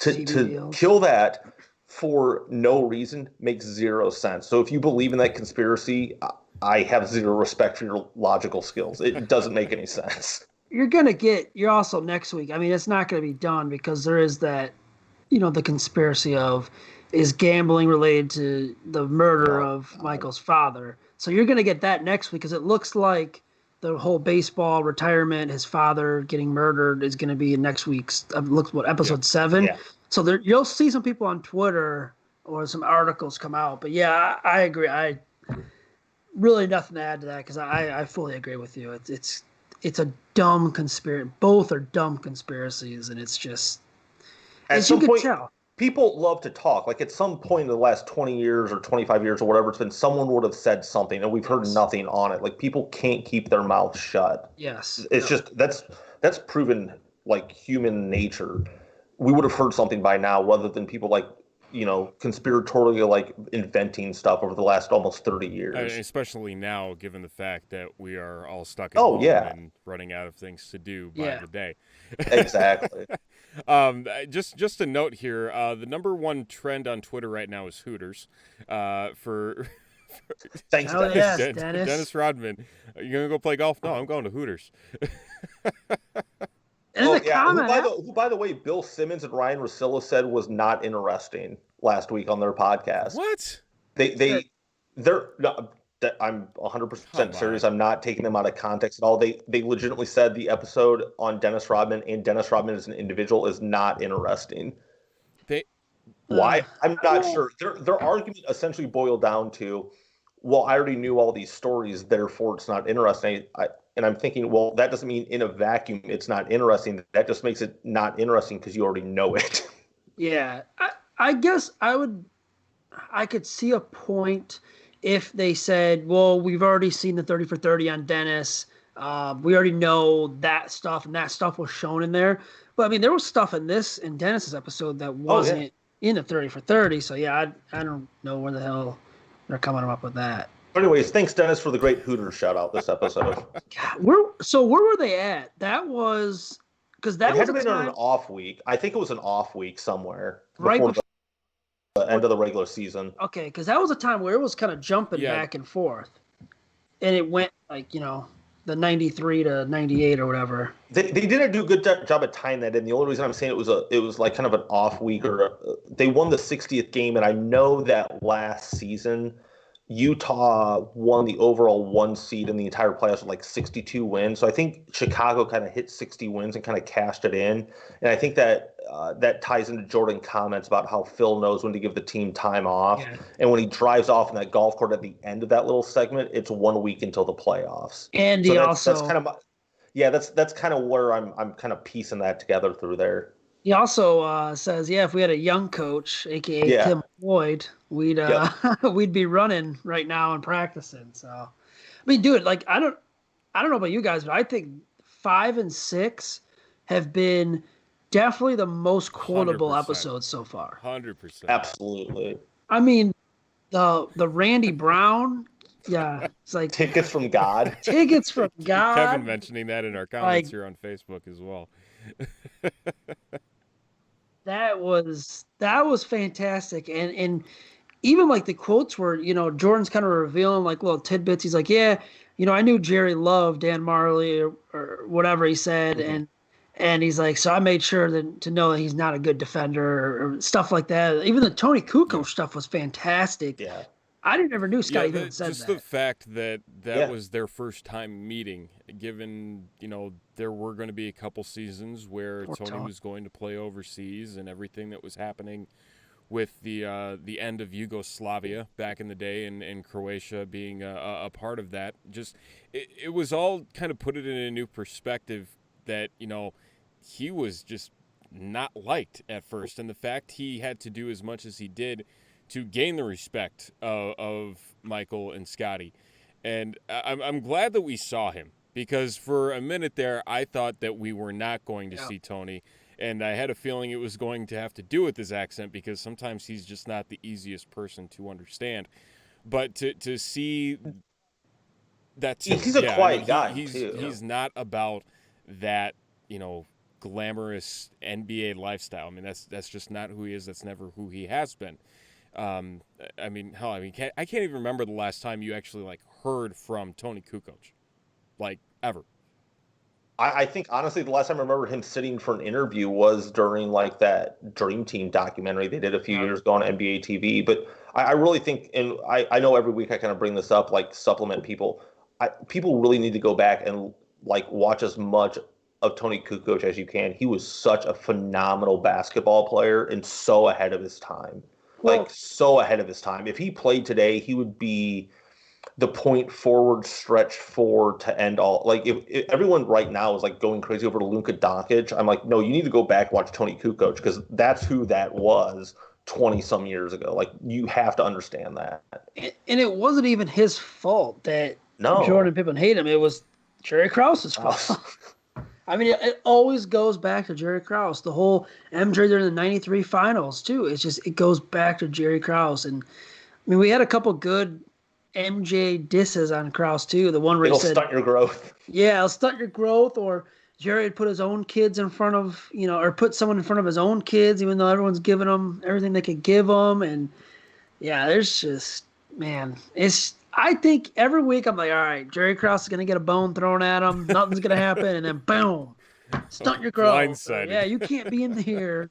To kill that for no reason makes zero sense. So if you believe in that conspiracy, I have zero respect for your logical skills. It doesn't make any sense. You're also next week. I mean, it's not gonna be done because there is that, the conspiracy of, is gambling related to the murder of Michael's father. So you're going to get that next week because it looks like the whole baseball retirement, his father getting murdered, is going to be in next week's, episode 7. Yeah. So you'll see some people on Twitter or some articles come out. But yeah, I agree. I really nothing to add to that because I fully agree with you. It's a dumb conspiracy. Both are dumb conspiracies, and it's just, as you could tell. People love to talk. Like at some point in the last 20 years or 25 years or whatever it's been, someone would have said something and we've heard nothing on it. Like people can't keep their mouths shut. Yes. It's just that's proven like human nature. We would have heard something by now rather than people like, conspiratorially like inventing stuff over the last almost 30 years. Especially now, given the fact that we are all stuck at home and running out of things to do by the day. Exactly. Just a note here, the number one trend on Twitter right now is Hooters. Thanks, Dennis. Dennis Rodman. You gonna go play golf? No, I'm going to Hooters. Who, by the way, Bill Simmons and Ryan Russillo said was not interesting last week on their podcast. What? I'm 100% serious. I'm not taking them out of context at all. They legitimately said the episode on Dennis Rodman and Dennis Rodman as an individual is not interesting. Why? I'm not sure. Their argument essentially boiled down to, well, I already knew all these stories, therefore it's not interesting. And I'm thinking, well, that doesn't mean in a vacuum it's not interesting. That just makes it not interesting because you already know it. Yeah, I guess I could see a point if they said, well, we've already seen the 30 for 30 on Dennis. We already know that stuff, and that stuff was shown in there. But I mean, there was stuff in Dennis's episode that wasn't in the 30 for 30. So yeah, I don't know where the hell they're coming up with that. But anyways, thanks Dennis for the great Hooters shout out this episode. God, where were they at? That was because that it had was to been on an off week. I think it was an off week somewhere before the end of the regular season. Okay, because that was a time where it was kind of jumping back and forth, and it went like the 93 to 98 or whatever. They didn't do a good job at tying that in. The only reason I'm saying it was like kind of an off week, or they won the 60th game, and I know that last season Utah won the overall 1 seed in the entire playoffs with like 62 wins. So I think Chicago kind of hit 60 wins and kind of cashed it in. And I think that that ties into Jordan's comments about how Phil knows when to give the team time off. Yeah. And when he drives off in that golf cart at the end of that little segment, it's 1 week until the playoffs. And so that's kind of that's kind of where I'm kind of piecing that together through there. He also says, if we had a young coach, aka Tim Floyd, we'd we'd be running right now and practicing. So, I mean, dude, like I don't know about you guys, but I think 5 and 6 have been definitely the most quotable 100%. Episodes so far. 100%. Absolutely. I mean, the Randy Brown, it's like tickets from God. Tickets from God. Kevin mentioning that in our comments here on Facebook as well. That was fantastic, and even like the quotes were, Jordan's kind of revealing like little tidbits. He's like, I knew Jerry loved Dan Marley or whatever he said, mm-hmm. and he's like, so I made sure to know that he's not a good defender or stuff like that. Even the Tony Kukoc stuff was fantastic. Yeah. I never knew Scotty Pippen said just that. The fact that was their first time meeting, given, there were going to be a couple seasons where Tony was going to play overseas and everything that was happening with the end of Yugoslavia back in the day and Croatia being a part of that. Just it was all kind of put it in a new perspective that, he was just not liked at first. And the fact he had to do as much as he did to gain the respect of Michael and Scotty. And I'm glad that we saw him, because for a minute there, I thought that we were not going to see Tony. And I had a feeling it was going to have to do with his accent, because sometimes he's just not the easiest person to understand. But to see that... He's a quiet guy, too. He's not about that, glamorous NBA lifestyle. I mean, that's just not who he is. That's never who he has been. I can't even remember the last time you actually heard from Tony Kukoc, ever. I think honestly the last time I remember him sitting for an interview was during that Dream Team documentary they did a few years ago on NBA TV. But I really think, and I know every week I kind of bring this up, supplement people. People really need to go back and watch as much of Tony Kukoc as you can. He was such a phenomenal basketball player and so ahead of his time. So ahead of his time. If he played today, he would be the point forward, stretch four to end all. If everyone right now is going crazy over Luka Doncic, I'm like, no, you need to go back and watch Tony Kukoc, because that's who that was 20 some years ago. You have to understand that. And it wasn't even his fault that Jordan and Pippen hate him. It was Jerry Krause's fault. I mean, it always goes back to Jerry Krause. The whole MJ during the 93 finals, too. It goes back to Jerry Krause. And, I mean, we had a couple good MJ disses on Krause, too. The one where he said... It'll stunt your growth. Yeah, it'll stunt your growth. Or Jerry would put his own kids in front of, or put someone in front of his own kids, even though everyone's giving them everything they could give them. And, yeah, there's just... Man, I think every week I'm like, all right, Jerry Krause is going to get a bone thrown at him. Nothing's going to happen. And then, boom, stunt your growth. Blindsided. Yeah, you can't be in here.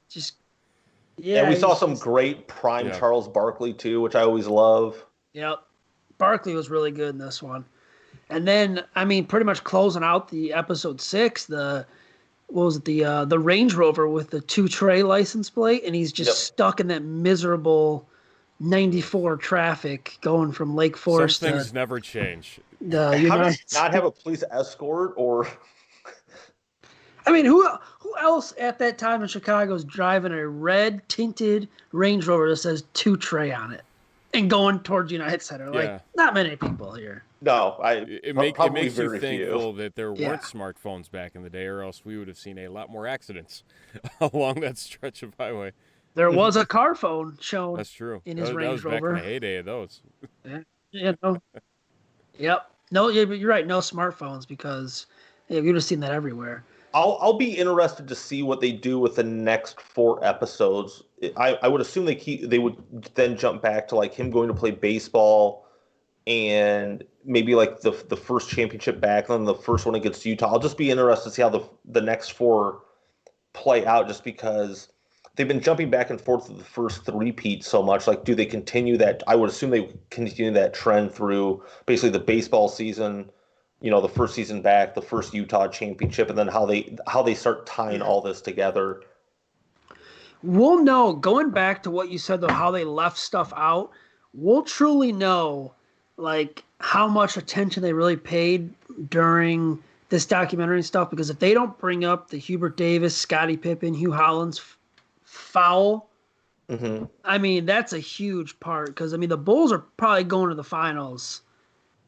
And we saw some great prime Charles Barkley, too, which I always love. Yep. Barkley was really good in this one. And then, I mean, pretty much closing out the episode 6, the Range Rover with the 2 tray license plate, and he's just stuck in that miserable 94 traffic going from Lake Forest. Some things never change. How does he not have a police escort? Or I mean, who else at that time in Chicago is driving a red tinted Range Rover that says 2 tray on it? and going towards United Center. Like, Yeah. not many people here. No, It probably makes you very thankful few. that there Yeah. weren't smartphones back in the day, or else we would have seen a lot more accidents along that stretch of highway. There was a car phone shown That's true. in his That Range was back in the Rover. heyday of those. Yeah. You know. Yep. No, yeah, but you're right. No smartphones because yeah, we would have seen that everywhere. I'll be interested to see what they do with the next 4 episodes. I would assume they would then jump back to like him going to play baseball and maybe like the first championship back, and then the first one against Utah. I'll just be interested to see how the next 4 play out, just because they've been jumping back and forth with the first three-peat so much. Like, do they continue that? I would assume they continue that trend through basically the baseball season, the first season back, the first Utah championship, and then how they start tying all this together. We'll know, going back to what you said, though, how they left stuff out, we'll truly know, like, how much attention they really paid during this documentary and stuff, because if they don't bring up the Hubert Davis, Scottie Pippen, Hugh Holland's foul, I mean, that's a huge part, because, I mean, the Bulls are probably going to the finals.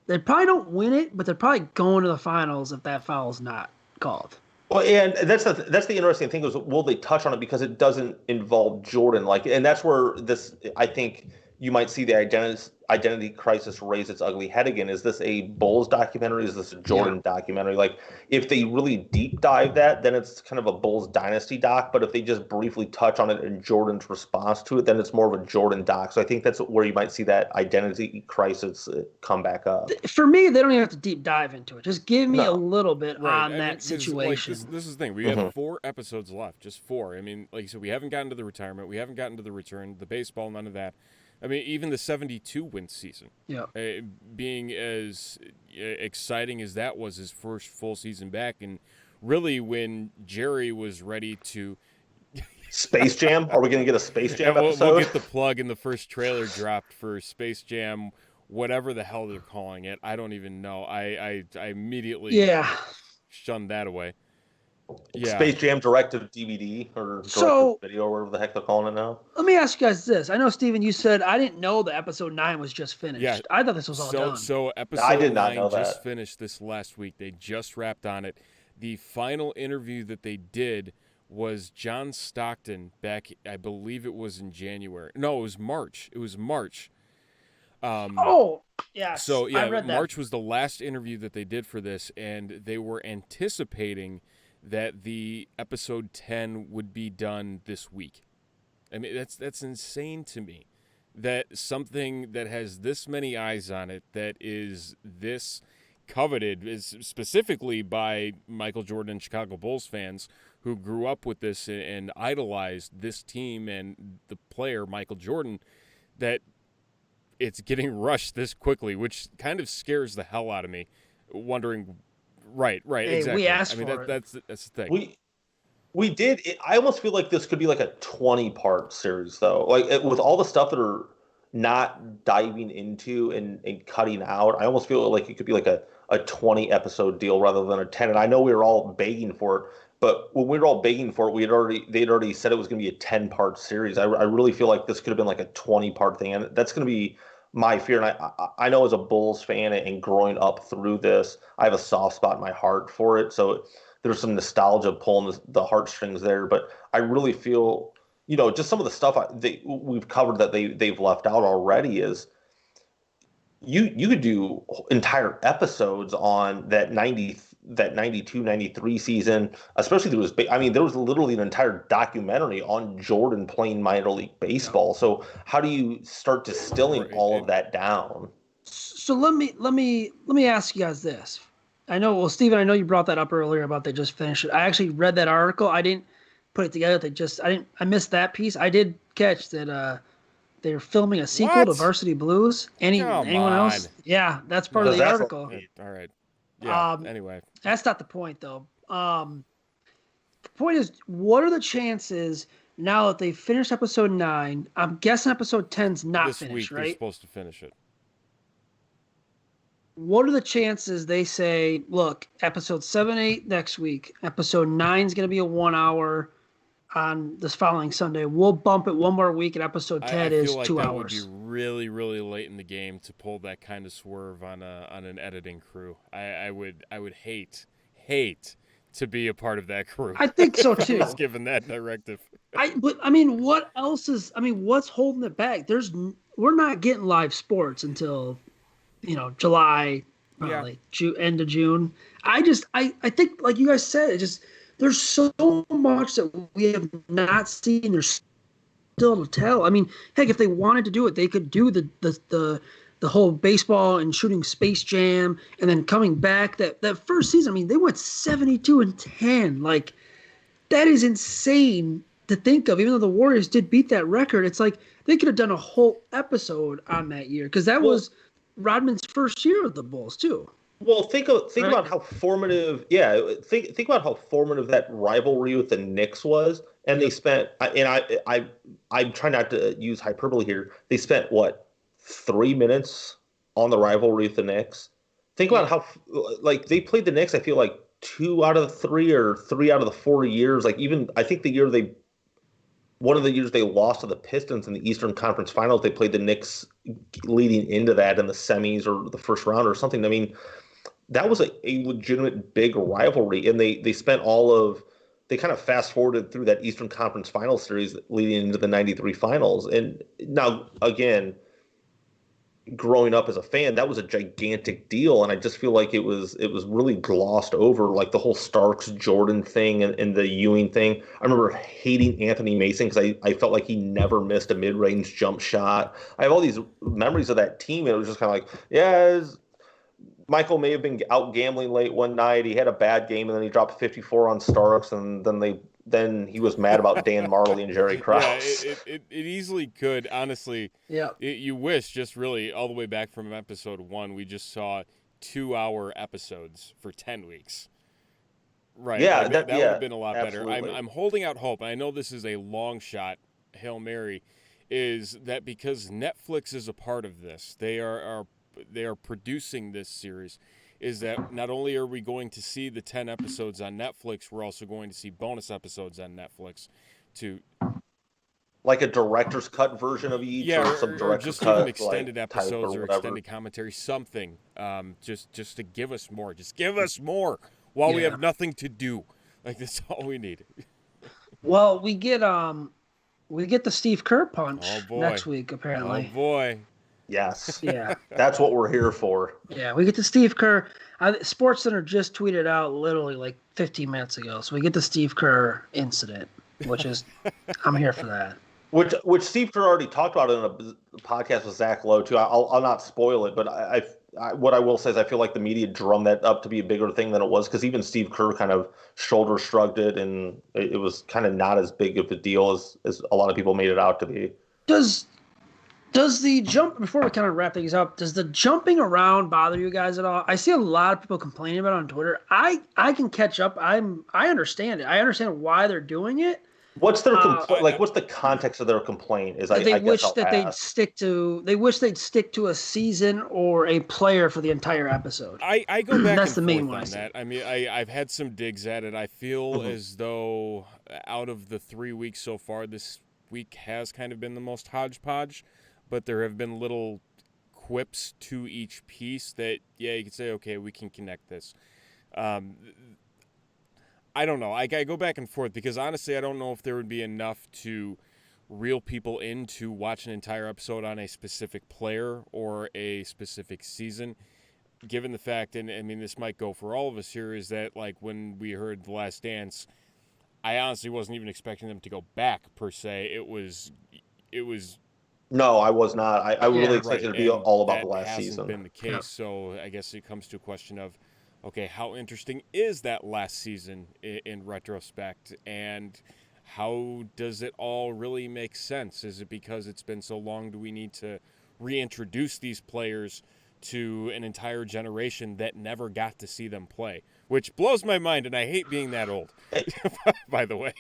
They probably don't win it, but they're probably going to the finals if that foul is not called. Well, and that's the interesting thing is, will they touch on it, because it doesn't involve Jordan, like, and that's where this, I think you might see the identity crisis raise its ugly head again. Is this a Bulls documentary? Is this a Jordan documentary? Like, if they really deep dive that, then it's kind of a Bulls dynasty doc. But if they just briefly touch on it and Jordan's response to it, then it's more of a Jordan doc. So I think that's where you might see that identity crisis come back up. For me, they don't even have to deep dive into it. Just give me a little bit on that situation. Like, this is the thing. We have 4 episodes left, just 4. I mean, like you said, we haven't gotten to the retirement. We haven't gotten to the return, the baseball, none of that. I mean, even the 72-win season, being as exciting as that was, his first full season back, and really when Jerry was ready to... Space Jam? Are we going to get a Space Jam episode? We'll get the plug in the first trailer dropped for Space Jam, whatever the hell they're calling it. I don't even know. I immediately shunned that away. Yeah. Space Jam directed DVD or directed video, or whatever the heck they're calling it now. Let me ask you guys this. I know, Steven, you said, I didn't know the episode 9 was just finished. Yeah. I thought this was all done. So episode I did not 9 know that. just finished this last week. They just wrapped on it. The final interview that they did was John Stockton back, I believe it was in January. No, it was March. Yes. So, yeah, I read that. March was the last interview that they did for this, and they were anticipating that the episode 10 would be done this week. I mean, that's insane to me, that something that has this many eyes on it, that is this coveted, is specifically by Michael Jordan and Chicago Bulls fans who grew up with this and idolized this team and the player Michael Jordan, that it's getting rushed this quickly, which kind of scares the hell out of me, wondering. Right, Hey, exactly. we asked I mean, for it. that's the thing. We did. I almost feel like this could be like a 20-part series, though. Like, with all the stuff that are not diving into and cutting out, I almost feel like it could be like a 20-episode deal rather than a 10. And I know we were all begging for it, but when we were all begging for it, they'd already said it was going to be a 10-part series. I really feel like this could have been like a 20-part thing, and that's going to be my fear. And I know, as a Bulls fan and growing up through this, I have a soft spot in my heart for it. So there's some nostalgia pulling the heartstrings there. But I really feel, just some of the stuff we've covered that they've left out already is you could do entire episodes on that 92, 93 season, especially there was literally an entire documentary on Jordan playing minor league baseball. So how do you start distilling all of that down? So let me ask you guys this. I know, well, Steven, I know you brought that up earlier about they just finished it. I actually read that article. I didn't put it together. I missed that piece. I did catch that they're filming a sequel to Varsity Blues. Anyone else? Yeah, that's part of the article. All right. Yeah. Anyway, that's not the point, though. The point is, what are the chances now that they finished episode 9? I'm guessing episode 10's not this finished, week right? they're supposed to finish it. What are the chances they say, look, episode 7, 8 next week, episode 9's going to be a 1 hour, on this following Sunday. We'll bump it one more week, and episode 10 I is feel like 2 that hours. would be really, really late in the game to pull that kind of swerve on an editing crew. I would hate to be a part of that crew. I think so too. Just given that directive. But I mean, what else is? I mean, what's holding it back? We're not getting live sports until, July, probably end of June. I think, like you guys said, there's so much that we have not seen. There's still to tell. I mean, heck, if they wanted to do it, they could do the whole baseball and shooting Space Jam, and then coming back that first season. I mean, they went 72-10. Like, that is insane to think of. Even though the Warriors did beat that record, it's like they could have done a whole episode on that year, because that was Rodman's first year with the Bulls too. Well, think about how formative. Yeah, think about how formative that rivalry with the Knicks was, and they spent. I'm trying not to use hyperbole here. They spent 3 minutes on the rivalry with the Knicks. Think about how they played the Knicks. I feel like 2 out of the 3 or 3 out of the 4 years. Like, even I think one of the years they lost to the Pistons in the Eastern Conference Finals, they played the Knicks leading into that in the semis or the first round or something. I mean, that was a legitimate big rivalry, and they spent they kind of fast forwarded through that Eastern Conference Finals series leading into the '93 Finals. And now, again, growing up as a fan, that was a gigantic deal, and I just feel like it was really glossed over, like the whole Starks Jordan thing and the Ewing thing. I remember hating Anthony Mason because I felt like he never missed a mid-range jump shot. I have all these memories of that team, and it was just kind of like, Michael may have been out gambling late one night. He had a bad game, and then he dropped 54 on Starks, and then he was mad about Dan Marley and Jerry Krause. Yeah, it easily could. Honestly, you wish, just really all the way back from episode 1, we just saw 2-hour episodes for 10 weeks. Right. Yeah, that would have been a lot absolutely. better. I'm holding out hope. I know this is a long shot, Hail Mary, is that because Netflix is a part of this, they are producing this series, is that not only are we going to see the 10 episodes on Netflix, we're also going to see bonus episodes on Netflix to like a director's cut version of each, or some director's just cut, even extended type episodes or whatever. extended commentary, something, just to give us more. Just give us more while we have nothing to do. Like, that's all we need. Well, we get the Steve Kerr punch next week, apparently. Oh boy. Yes. Yeah. That's what we're here for. Yeah, we get the Steve Kerr. SportsCenter just tweeted out literally like 15 minutes ago. So we get the Steve Kerr incident, which is, I'm here for that. Which Steve Kerr already talked about in a podcast with Zach Lowe too. I'll not spoil it, but what I will say is I feel like the media drummed that up to be a bigger thing than it was, because even Steve Kerr kind of shoulder shrugged it, and it was kind of not as big of a deal as a lot of people made it out to be. Does the jump, before we kind of wrap things up, does the jumping around bother you guys at all? I see a lot of people complaining about it on Twitter. I can catch up. I understand it. I understand why they're doing it. What's their what's the context of their complaint? They wish they'd stick to a season or a player for the entire episode. I go back That's and the main forth one. on that. I mean, I've had some digs at it. I feel as though out of the 3 weeks so far, this week has kind of been the most hodgepodge. But there have been little quips to each piece that, you could say, okay, we can connect this. I don't know. I go back and forth because, honestly, I don't know if there would be enough to reel people in to watch an entire episode on a specific player or a specific season, given the fact, and I mean, this might go for all of us here, is that, like, when we heard The Last Dance, I honestly wasn't even expecting them to go back, per se. It was No, I was not. I really expected it to be all about the last season. That season. hasn't been the case, so I guess it comes to a question of, okay, how interesting is that last season in retrospect, and how does it all really make sense? Is it because it's been so long, do we need to reintroduce these players to an entire generation that never got to see them play? Which blows my mind, and I hate being that old, by the way.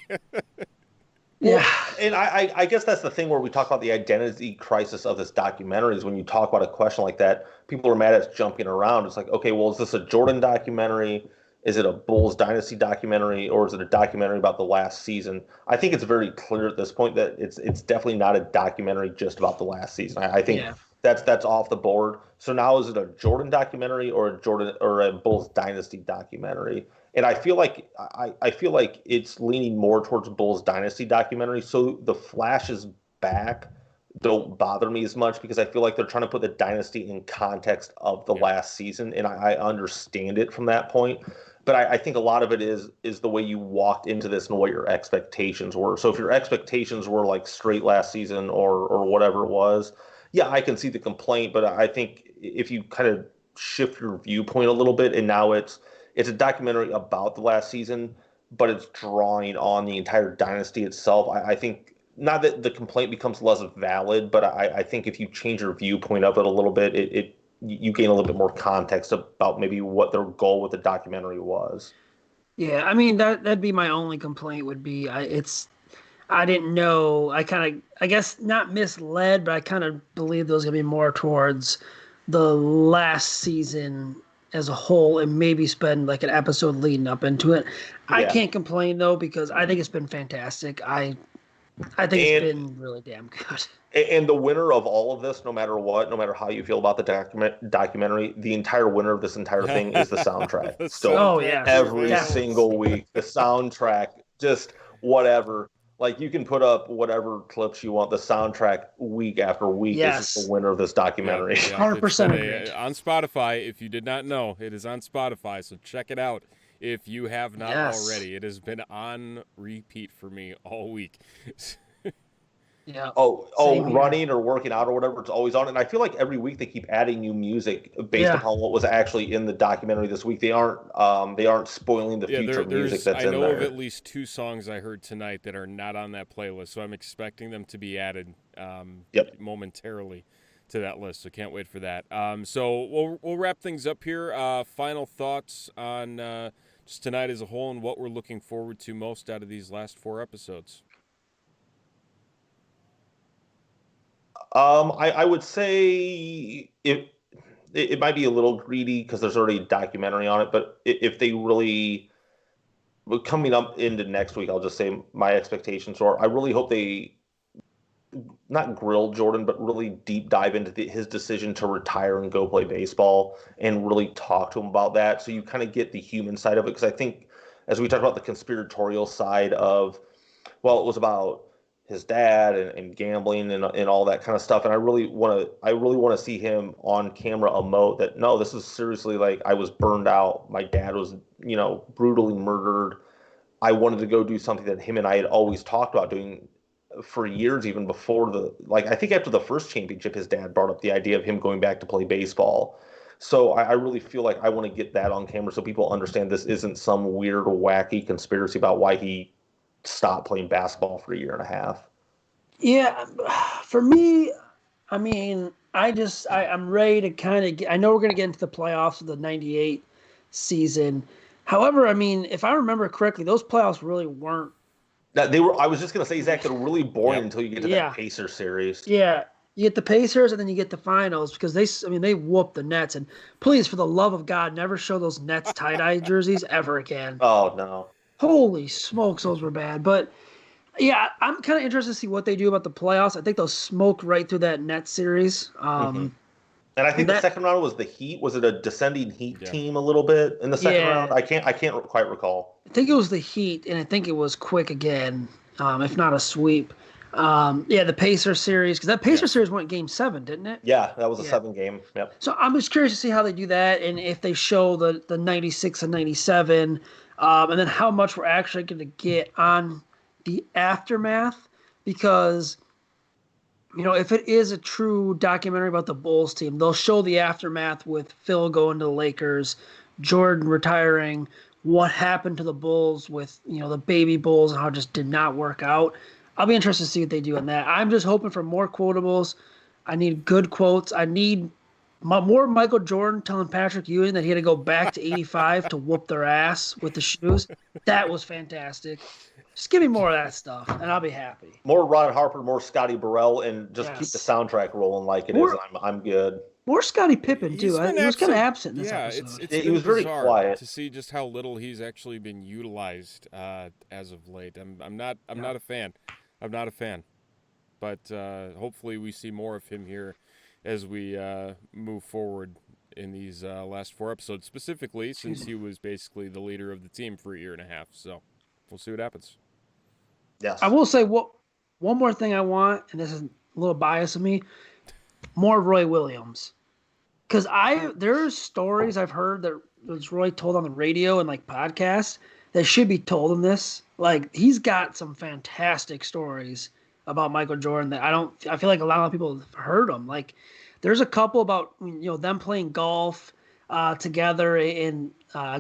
Yeah, and I guess that's the thing where we talk about the identity crisis of this documentary is when you talk about a question like that, people are mad at us jumping around. It's like, okay, well, is this a Jordan documentary? Is it a Bulls dynasty documentary, or is it a documentary about the last season? I think it's very clear at this point that it's definitely not a documentary just about the last season. I think Yeah. that's off the board. So now is it a Jordan documentary or a Bulls dynasty documentary? And I feel like it's leaning more towards Bulls dynasty documentary. So the flashes back don't bother me as much because I feel like they're trying to put the dynasty in context of the Yeah. last season, and I understand it from that point. But I think a lot of it is the way you walked into this and what your expectations were. So if your expectations were like straight last season or whatever it was, yeah, I can see the complaint. But I think if you kind of shift your viewpoint a little bit, and now it's a documentary about the last season, but it's drawing on the entire dynasty itself. I think not that the complaint becomes less valid, but I think if you change your viewpoint of it a little bit, it you gain a little bit more context about maybe what their goal with the documentary was. Yeah, I mean that'd be my only complaint would be I didn't know. I guess not misled, but I kind of believed it was gonna be more towards the last season as a whole, and maybe spend like an episode leading up into it. I Yeah. can't complain though because I think it's been fantastic. I think it's And been really damn good. and the winner of all of this, no matter what, no matter how you feel about the documentary, the entire winner of this entire thing is the soundtrack. The Still, Oh soundtrack yes, every prevails. definitely. single week, the soundtrack, just whatever. Like you can put up whatever clips you want. The soundtrack week after week is just the Yes, winner of this Yep, documentary. yep. It's 100% been agreed. on Spotify. If you did not know, it is on Spotify, so check it out if you have not Yes. already. It has been on repeat for me all week. Yeah. Oh, Same here. running or working out or whatever, it's always on. And I feel like every week they keep adding new music based Yeah. upon what was actually in the documentary this week. They aren't spoiling the Yeah, future music there's that's I in know of at there. least 2 songs I heard tonight that are not on that playlist, so I'm expecting them to be added Yep. momentarily to that list. So can't wait for that. So we'll wrap things up here. Final thoughts on just tonight as a whole and what we're looking forward to most out of these last 4 episodes. I would say it might be a little greedy because there's already a documentary on it, but if they really coming up into next week, I'll just say my expectations are I really hope they not grill Jordan, but really deep dive into his decision to retire and go play baseball and really talk to him about that. So you kind of get the human side of it. Because I think, as we talked about the conspiratorial side of, well, it was about his dad and gambling and all that kind of stuff. And I really want to see him on camera emote that no, this is seriously like I was burned out. My dad was, brutally murdered. I wanted to go do something that him and I had always talked about doing for years, even before I think after the first championship, his dad brought up the idea of him going back to play baseball. So I really feel like I want to get that on camera so people understand this isn't some weird, wacky conspiracy about why he stopped playing basketball for a year and a half. Yeah, for me, I mean, I'm ready to kind of I know we're going to get into the playoffs of the 98 season. However, I mean, if I remember correctly, those playoffs really weren't. Now, I was just gonna say, Zach, they're really boring Yep. until you get to that Yeah. Pacer series. Yeah. You get the Pacers and then you get the finals because I mean, they whooped the Nets. And please, for the love of God, never show those Nets tie-dye jerseys ever again. Oh no. Holy smokes, those were bad. But yeah, I'm kind of interested to see what they do about the playoffs. I think they'll smoke right through that Nets series. Hmm. And I think And the that, second round was the Heat. Was it a descending Heat Yeah. team a little bit in the second round? yeah, I can't quite recall. I think it was the Heat, and I think it was quick again, if not a sweep. Yeah, the Pacer series, because that Pacer Yes. series went Game 7, didn't it? Yeah, that was a Yeah. 7 game. Yep. So I'm just curious to see how they do that, and if they show the 96 and 97, and then how much we're actually going to get on the aftermath, because if it is a true documentary about the Bulls team, they'll show the aftermath with Phil going to the Lakers, Jordan retiring, what happened to the Bulls with, the baby Bulls and how it just did not work out. I'll be interested to see what they do on that. I'm just hoping for more quotables. I need good quotes. I need more Michael Jordan telling Patrick Ewing that he had to go back to 85 to whoop their ass with the shoes. That was fantastic. Just give me more of that stuff, and I'll be happy. More Ron Harper, more Scotty Burrell, and just keep the Yes. soundtrack rolling like it is. More, And I'm good. More Scottie Pippen too. He was kind of absent in this yeah, episode. it's He been was very bizarre quiet. to see just how little he's actually been utilized as of late. I'm not a fan. I'm not a fan. But hopefully we see more of him here as we move forward in these last 4 episodes, specifically since he was basically the leader of the team for a year and a half. So we'll see what happens. Yes. I will say one more thing I want, and this is a little bias of me, more Roy Williams. Because there's stories I've heard that was Roy told on the radio and like podcasts that should be told in this. Like he's got some fantastic stories about Michael Jordan that I feel like a lot of people have heard them. Like there's a couple about them playing golf together and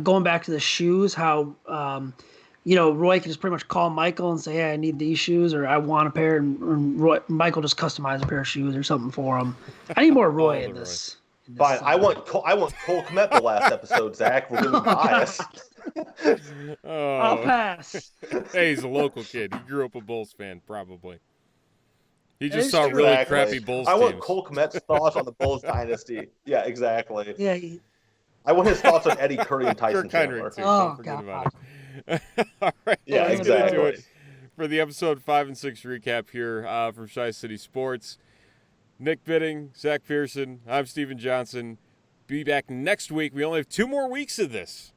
going back to the shoes, how Roy can just pretty much call Michael and say, "Hey, I need these shoes," or "I want a pair," and Michael just customizes a pair of shoes or something for him. I need more Roy in this. Fine. I want Cole Kmet the last episode, Zach. We're gonna be biased. I'll pass. Hey, he's a local kid. He grew up a Bulls fan, probably. He just It's saw true. really Exactly. crappy Bulls I want teams. Cole Kmet's thoughts on the Bulls dynasty. Yeah, exactly. Yeah. I want his thoughts on Eddie Curry and Tyson Kirk Heinrich, Chandler. too. Oh, Don't forget God. about it. All right. Yeah, let's get into exactly. it for the episode 5 and 6 recap here from Shy City Sports. Nick Bidding, Zach Pearson. I'm Steven Johnson. Be back next week. We only have 2 more weeks of this,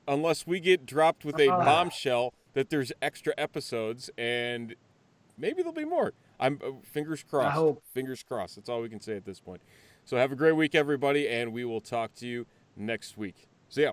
unless we get dropped with a bombshell that there's extra episodes, and maybe there'll be more. I'm fingers crossed. I hope. Fingers crossed. That's all we can say at this point. So have a great week, everybody, and we will talk to you next week. See ya.